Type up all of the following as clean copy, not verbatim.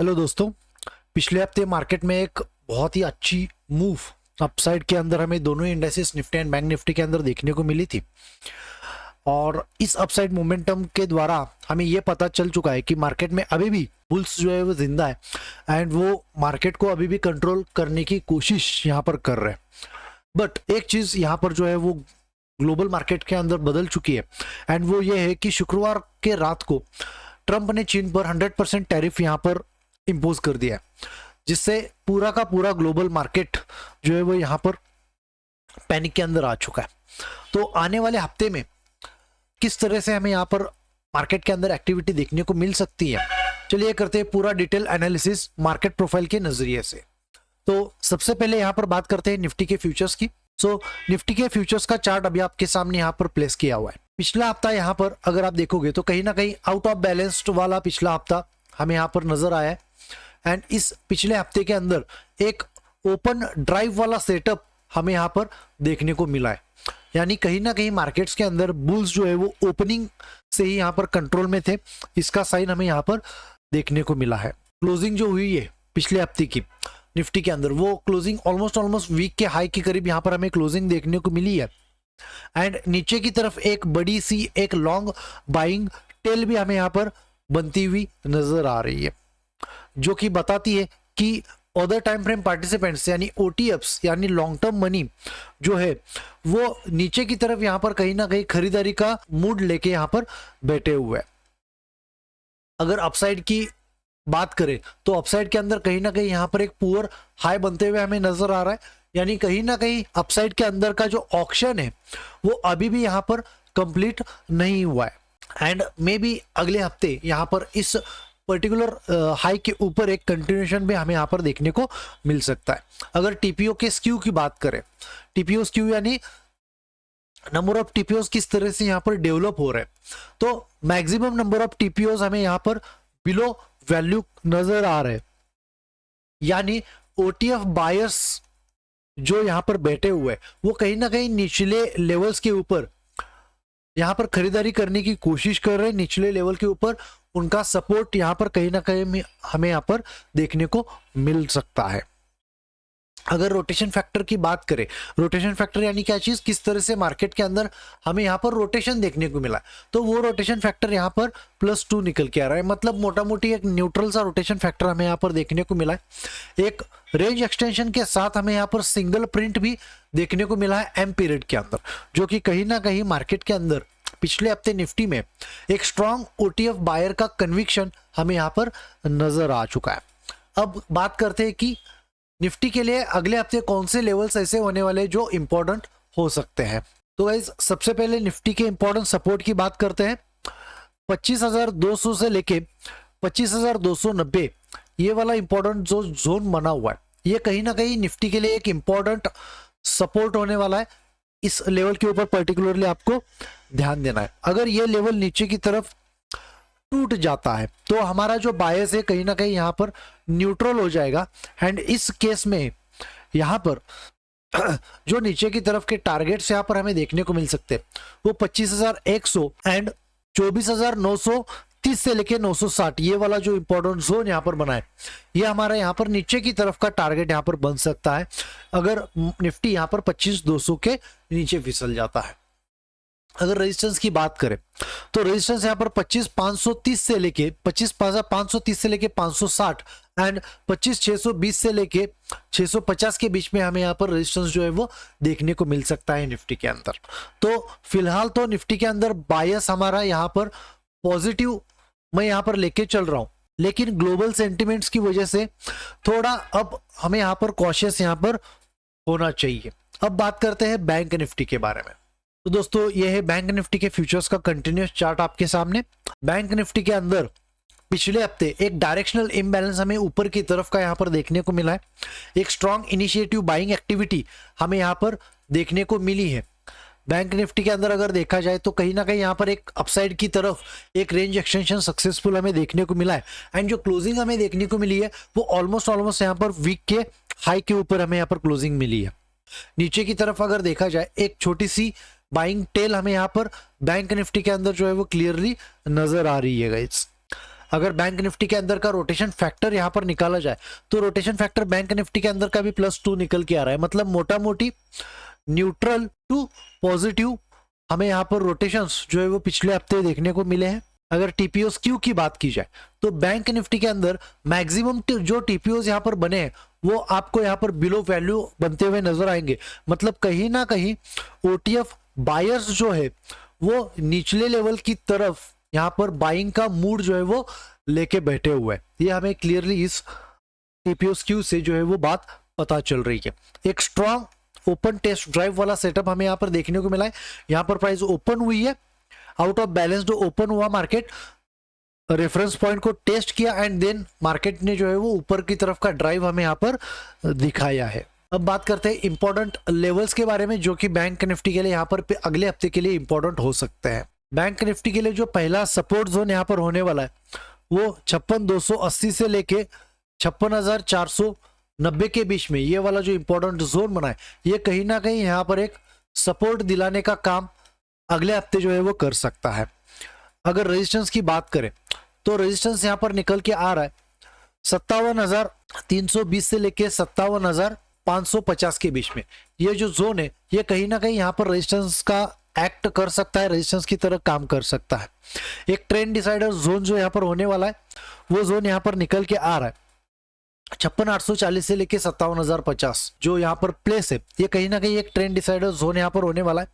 Hello दोस्तों। पिछले हफ्ते मार्केट में एक बहुत ही अच्छी मूव अपसाइड के अंदर हमें दोनों indexes Nifty and bank Nifty के अंदर देखने को मिली थी। और इस अपसाइड मोमेंटम के द्वारा हमें ये पता चल चुका है कि मार्केट में अभी भी बुल्स जो है वो जिंदा है एंड वो मार्केट को अभी भी कंट्रोल करने की कोशिश यहाँ पर कर रहे हैं। बट एक चीज यहाँ पर जो है वो ग्लोबल मार्केट के अंदर बदल चुकी है एंड वो ये है कि शुक्रवार के रात को ट्रंप ने चीन पर 100% टैरिफ यहाँ पर इम्पोज कर दिया है, जिससे पूरा का पूरा ग्लोबल मार्केट जो है वो यहाँ पर पैनिक के अंदर आ चुका है। तो आने वाले हफ्ते में किस तरह से हमें यहाँ पर मार्केट के अंदर एक्टिविटी देखने को मिल सकती है, चलिए करते हैं पूरा डिटेल एनालिसिस मार्केट प्रोफाइल के नजरिए से। तो सबसे पहले यहाँ पर बात करते हैं निफ्टी के फ्यूचर्स की। निफ्टी के फ्यूचर्स का चार्ट अभी आपके सामने यहाँ पर प्लेस किया हुआ है। पिछला हफ्ता यहाँ पर अगर आप देखोगे तो कहीं ना कहीं आउट ऑफ बैलेंस्ड वाला पिछला हफ्ता हमें यहाँ पर नजर आया है एंड इस पिछले हफ्ते के अंदर एक ओपन ड्राइव वाला सेटअप हमें यहाँ पर देखने को मिला है। यानी कहीं ना कहीं मार्केट्स के अंदर बुल्स जो है वो ओपनिंग से ही यहाँ पर कंट्रोल में थे, इसका साइन हमें यहाँ पर देखने को मिला है। क्लोजिंग जो हुई है पिछले हफ्ते की निफ्टी के अंदर, वो क्लोजिंग ऑलमोस्ट वीक के हाई के करीब यहाँ पर हमें क्लोजिंग देखने को मिली है एंड नीचे की तरफ एक बड़ी सी एक लॉन्ग बाइंग टेल भी हमें यहाँ पर बनती हुई नजर आ रही है, जो कि बताती है कि अदर टाइम फ्रेम पार्टिसिपेंट्स यानी ओटीएफ्स यानी लॉन्ग टर्म मनी जो है वो नीचे की तरफ यहाँ पर कहीं ना कहीं खरीदारी का मूड लेके यहाँ पर बैठे हुए हैं। अगर अपसाइड की बात करें तो अपसाइड के अंदर कहीं ना कहीं यहाँ पर एक पुअर हाई बनते हुए हमें नजर आ रहा है, यानी कहीं ना कहीं अपसाइड के अंदर का जो ऑक्शन है वो अभी भी यहाँ पर कंप्लीट नहीं हुआ है एंड मे बी अगले हफ्ते यहाँ पर इस पर्टिकुलर हाई के ऊपर एक कंटिन्यूएशन भी हमें यहाँ पर देखने को मिल सकता है। अगर टीपीओ के स्क्यू की बात करें, टीपीओ स्क्यू यानी नंबर ऑफ टीपीओस किस तरह से यहाँ पर डेवलप हो रहे हैं, तो मैक्सिमम नंबर ऑफ टीपीओस हमें यहाँ पर बिलो वैल्यू नजर आ रहे हैं, यानी ओटीएफ बायर्स जो यहाँ पर बैठे हुए वो कहीं ना कहीं निचले लेवल्स के ऊपर यहाँ पर खरीदारी करने की कोशिश कर रहे हैं। निचले लेवल के ऊपर उनका सपोर्ट यहाँ पर कहीं ना कहीं हमें यहाँ पर देखने को मिल सकता है। अगर रोटेशन फैक्टर की बात करें, रोटेशन फैक्टर यानी क्या चीज, किस तरह से मार्केट के अंदर हमें यहाँ पर रोटेशन देखने को मिला, तो वो रोटेशन फैक्टर यहाँ पर +2 निकल के आ रहा है। मतलब मोटा मोटी एक न्यूट्रल सा रोटेशन फैक्टर हमें यहाँ पर देखने को मिला है। एक रेंज एक्सटेंशन के साथ हमें यहाँ पर सिंगल प्रिंट भी देखने को मिला है एम पीरियड के अंदर, जो कि कहीं ना कहीं मार्केट के अंदर पिछले हफ्ते निफ्टी में एक स्ट्रॉन्ग ओटीएफ बायर का कन्विक्शन हमें यहाँ पर नजर आ चुका है। अब बात करते हैं कि निफ्टी के लिए अगले हफ्ते कौन से लेवल्स ऐसे होने वाले जो इंपॉर्टेंट हो सकते हैं। तो गाइस सबसे पहले निफ्टी के इंपॉर्टेंट सपोर्ट की बात करते हैं। 25,200 से लेके 25,290 ये वाला इंपॉर्टेंट जो जोन बना हुआ है, ये कहीं ना कहीं निफ्टी के लिए एक इंपॉर्टेंट सपोर्ट होने वाला है। इस लेवल के ऊपर पर्टिकुलरली आपको ध्यान देना है। अगर ये लेवल नीचे की तरफ टूट जाता है तो हमारा जो बायस है कहीं ना कहीं यहाँ पर न्यूट्रल हो जाएगा एंड इस केस में यहाँ पर जो नीचे की तरफ के टारगेट्स यहाँ पर हमें देखने को मिल सकते हैं वो 25,100 एंड 24,930 से लेके 960, ये वाला जो इंपॉर्टेंट जोन यहाँ पर बना है ये हमारा यहाँ पर नीचे की तरफ का टारगेट यहाँ पर बन सकता है अगर निफ्टी यहाँ पर 25,200 के नीचे फिसल जाता है। अगर रेजिस्टेंस की बात करें तो रेजिस्टेंस यहाँ पर 25,530 से लेके 25,530 से लेके 560 एंड 25,620 से लेके 650 के बीच में हमें यहाँ पर रेजिस्टेंस जो है वो देखने को मिल सकता है निफ्टी के अंदर। तो फिलहाल तो निफ्टी के अंदर बायस हमारा यहाँ पर पॉजिटिव मैं यहाँ पर लेके चल रहा हूं, लेकिन ग्लोबल सेंटिमेंट्स की वजह से थोड़ा अब हमें यहाँ पर कॉशियस यहाँ पर होना चाहिए। अब बात करते हैं बैंक निफ्टी के बारे में। तो दोस्तों ये है बैंक निफ्टी के फ्यूचर्स का कंटिन्यूस चार्ट आपके सामने। बैंक निफ्टी के अंदर पिछले हफ्ते एक डायरेक्शनल इम्बैलेंस हमें ऊपर की तरफ का यहाँ पर देखने को मिला है। एक स्ट्रॉन्ग इनिशिएटिव बाइंग एक्टिविटी हमें यहाँ पर देखने को मिली है। बैंक निफ्टी के अंदर अगर देखा जाए तो कहीं ना कहीं यहाँ पर एक अपसाइड की तरफ एक रेंज एक्सटेंशन सक्सेसफुल हमें देखने को मिला है एंड जो क्लोजिंग हमें देखने को मिली है वो ऑलमोस्ट यहाँ पर वीक के हाई के ऊपर हमें यहाँ पर क्लोजिंग मिली है। नीचे की तरफ अगर देखा जाए एक छोटी सी बाइंग टेल हमें यहाँ पर बैंक निफ्टी के अंदर जो है वो क्लियरली नजर आ रही है गाइस। अगर बैंक निफ्टी के अंदर का रोटेशन फैक्टर यहाँ पर निकाला जाए तो रोटेशन फैक्टर बैंक निफ्टी के अंदर का भी +2 निकल के आ रहा है, मतलब मोटा मोटी न्यूट्रल टू पॉजिटिव हमें यहाँ पर रोटेशंस जो है वो पिछले हफ्ते देखने को मिले हैं। अगर टीपीओस क्यू की बात की जाए तो बैंक निफ्टी के अंदर मैक्सिमम जो टीपीओस यहाँ पर बने हैं वो आपको यहाँ पर बिलो वैल्यू बनते हुए नजर आएंगे, मतलब कहीं ना कहीं ओटीएफ बायर्स जो है वो निचले लेवल की तरफ यहाँ पर बाइंग का मूड जो है वो लेके बैठे हुए हैं। ये हमें क्लियरली इस टीपीओस क्यू से जो है वो बात पता चल रही है। एक स्ट्रॉन्ग ओपन टेस्ट ड्राइव वाला सेटअप हमें यहाँ पर देखने को मिला है। यहाँ पर प्राइस ओपन हुई है, आउट ऑफ बैलेंस जो ओपन हुआ मार्केट, रेफरेंस पॉइंट को टेस्ट किया एंड देन मार्केट ने जो है वो ऊपर की तरफ का ड्राइव हमें यहाँ पर दिखाया है। अब बात करते हैं इंपॉर्टेंट लेवल्स के बारे में जो कि बैंक निफ्टी के लिए यहाँ पर अगले हफ्ते के लिए इंपॉर्टेंट हो सकते हैं। बैंक निफ्टी के लिए जो पहला सपोर्ट जोन यहाँ पर होने वाला है वो 56,280 से लेके 56,490 के बीच में, ये वाला जो इंपॉर्टेंट जोन बना है ये कहीं ना कहीं यहाँ पर एक सपोर्ट दिलाने का काम अगले हफ्ते जो है वो कर सकता है। अगर रेजिस्टेंस की बात करें तो रेजिस्टेंस यहाँ पर निकल के आ रहा है 57,320 से लेके 57,550 के बीच में। ये जो जोन है ये कहीं ना कहीं यहाँ पर रेजिस्टेंस का एक्ट कर सकता है, रेजिस्टेंस की तरह काम कर सकता है। एक ट्रेंड डिसाइडर जोन जो यहाँ पर होने वाला है वो जोन यहाँ पर निकल के आ रहा है 56,840 से लेके 57,050 जो यहाँ पर प्लेस है, ये कहीं ना कहीं एक ट्रेंड डिसाइडर जोन यहाँ पर होने वाला है।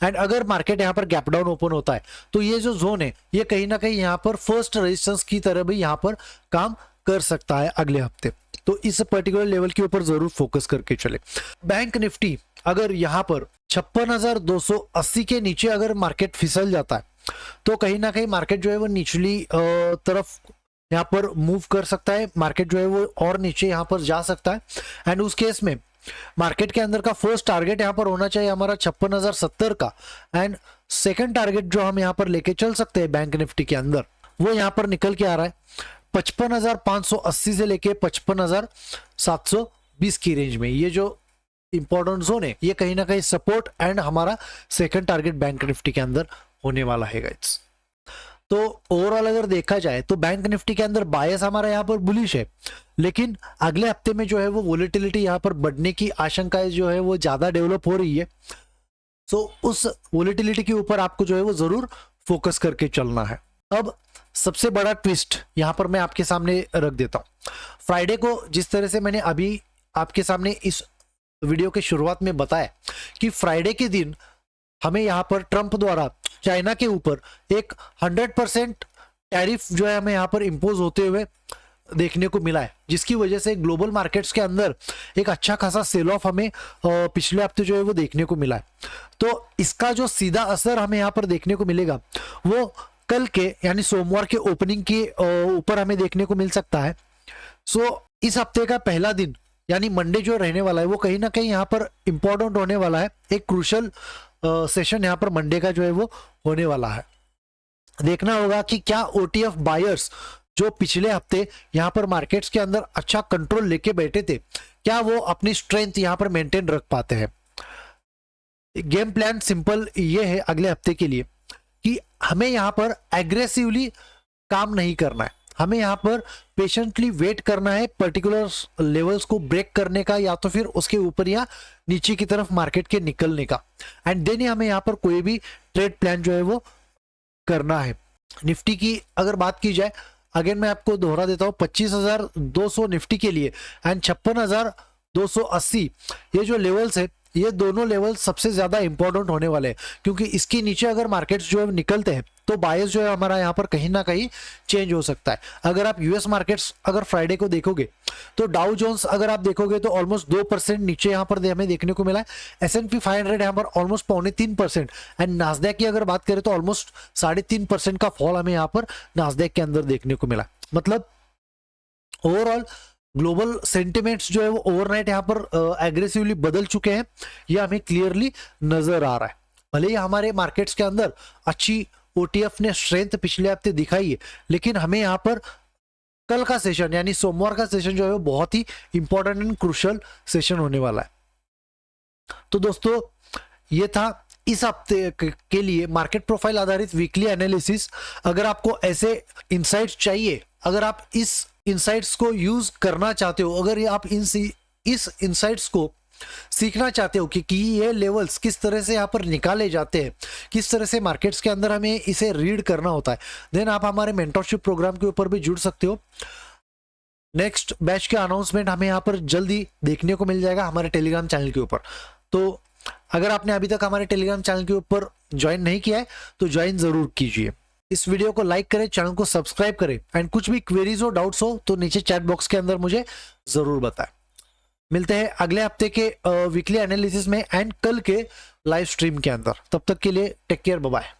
एंड अगर मार्केट यहाँ पर गैप डाउन ओपन होता है तो ये जो जोन है ये कहीं ना कहीं यहाँ पर फर्स्ट रेजिस्टेंस की तरह भी यहाँ पर काम कर सकता है अगले हफ्ते। तो इस पर्टिकुलर लेवल के ऊपर जरूर फोकस करके चले। बैंक निफ्टी अगर यहाँ पर 56,280 के नीचे अगर मार्केट फिसल जाता है तो कहीं ना कहीं मार्केट जो है वो निचली तरफ यहाँ पर मूव कर सकता है, मार्केट जो है वो और नीचे यहाँ पर जा सकता है। एंड उस केस में मार्केट के अंदर का फर्स्ट टारगेट यहाँ पर होना चाहिए हमारा 56,070 का, एंड सेकंड टारगेट जो हम यहाँ पर लेके चल सकते हैं बैंक निफ्टी के अंदर वो यहाँ पर निकल के आ रहा है 55,580 से लेके 55,720 की रेंज में। ये जो इंपॉर्टेंट जोन है ये कहीं ना कहीं सपोर्ट एंड हमारा सेकंड टारगेट बैंक निफ्टी के अंदर होने वाला है गाइस। तो ओवरऑल अगर देखा जाए तो बैंक निफ्टी के अंदर बायस हमारा यहाँ पर बुलिश है, लेकिन अगले हफ्ते में जो है वो वोलेटिलिटी यहाँ पर बढ़ने की आशंकाएं जो है वो ज्यादा डेवलप हो रही है। सो उस वोलेटिलिटी के ऊपर आपको जो है वो जरूर फोकस करके चलना है। अब सबसे बड़ा ट्विस्ट यहाँ पर मैं आपके सामने रख देता हूँ। फ्राइडे को जिस तरह से मैंने अभी आपके सामने इस वीडियो के शुरुआत में बताया कि फ्राइडे के दिन हमें यहाँ पर ट्रंप द्वारा चाइना के ऊपर एक 100% टैरिफ जो है हमें यहाँ पर इम्पोज होते हुए देखने को मिला है, जिसकी वजह से ग्लोबल मार्केट्स के अंदर एक अच्छा खासा सेल ऑफ हमें पिछले हफ्ते जो है वो देखने को मिला है। तो इसका जो सीधा असर हमें यहाँ पर देखने को मिलेगा वो कल के यानी सोमवार के ओपनिंग के ऊपर हमें देखने को मिल सकता है। सो इस हफ्ते का पहला दिन यानी मंडे जो रहने वाला है वो कहीं ना कहीं यहाँ पर इंपॉर्टेंट होने वाला है। एक क्रूशल सेशन यहाँ पर मंडे का जो है वो होने वाला है। देखना होगा कि क्या ओटीएफ बायर्स जो पिछले हफ्ते यहाँ पर मार्केट्स के अंदर अच्छा कंट्रोल लेके बैठे थे क्या वो अपनी स्ट्रेंथ यहाँ पर मेंटेन रख पाते हैं। गेम प्लान सिंपल ये है अगले हफ्ते के लिए कि हमें यहाँ पर एग्रेसिवली काम नहीं करना है, हमें यहाँ पर पेशेंटली वेट करना है पर्टिकुलर लेवल्स को ब्रेक करने का या तो फिर उसके ऊपर या नीचे की तरफ मार्केट के निकलने का, एंड देन हमें यहाँ पर कोई भी ट्रेड प्लान जो है वो करना है। निफ्टी की अगर बात की जाए अगेन मैं आपको दोहरा देता हूँ 25,200 निफ्टी के लिए एंड 56,280 ये जो लेवल्स है ये दोनों लेवल सबसे ज्यादा इंपॉर्टेंट होने वाले हैं, क्योंकि इसके नीचे अगर मार्केट्स जो है निकलते हैं तो बायस जो है हमारा यहाँ पर कहीं ना कहीं चेंज हो सकता है। अगर आप यूएस मार्केट्स अगर फ्राइडे को देखोगे तो डाउ जोन्स अगर आप देखोगे तो ऑलमोस्ट 2% नीचे यहाँ पर हमें देखने को मिला है। S&P 500 यहाँ पर ऑलमोस्ट 2.25% एंड नास्डैक की अगर बात करें तो ऑलमोस्ट 3.5% का फॉल हमें यहाँ पर नास्डैक के अंदर देखने को मिला। मतलब ओवरऑल ग्लोबल सेंटिमेंट्स जो है वो ओवरनाइट यहाँ पर एग्रेसिवली बदल चुके हैं, ये हमें क्लियरली नजर आ रहा है। भले ही हमारे मार्केट्स के अंदर अच्छी ओटीएफ ने स्ट्रेंथ पिछले हफ्ते दिखाई है, लेकिन हमें यहाँ पर कल का सेशन यानी सोमवार का सेशन जो है वो बहुत ही इंपॉर्टेंट एंड क्रूशियल सेशन होने वाला है। तो दोस्तों ये था इस हफ्ते के लिए मार्केट प्रोफाइल आधारित वीकली एनालिसिस, अगर आपको ऐसे इंसाइट्स चाहिए, अगर आप इस इंसाइट्स को यूज करना चाहते हो, अगर आप इस इंसाइट्स को सीखना चाहते हो कि ये लेवल्स किस तरह से यहाँ पर निकाले जाते हैं, किस तरह से मार्केट्स के अंदर हमें इसे रीड करना होता है, देन आप हमारे मेंटरशिप प्रोग्राम के ऊपर भी जुड़ सकते हो। नेक्स्ट बैच का अनाउंसमेंट हमें यहाँ पर जल्दी देखने को मिल जाएगा हमारे टेलीग्राम चैनल के ऊपर। तो अगर आपने अभी तक हमारे टेलीग्राम चैनल के ऊपर ज्वाइन नहीं किया है तो ज्वाइन जरूर कीजिए। इस वीडियो को लाइक करें, चैनल को सब्सक्राइब करें, एंड कुछ भी क्वेरीज हो, डाउट्स हो तो नीचे चैट बॉक्स के अंदर मुझे जरूर बताएं। मिलते हैं अगले हफ्ते के वीकली एनालिसिस में एंड कल के लाइव स्ट्रीम के अंदर। तब तक के लिए टेक केयर, बाय बाय।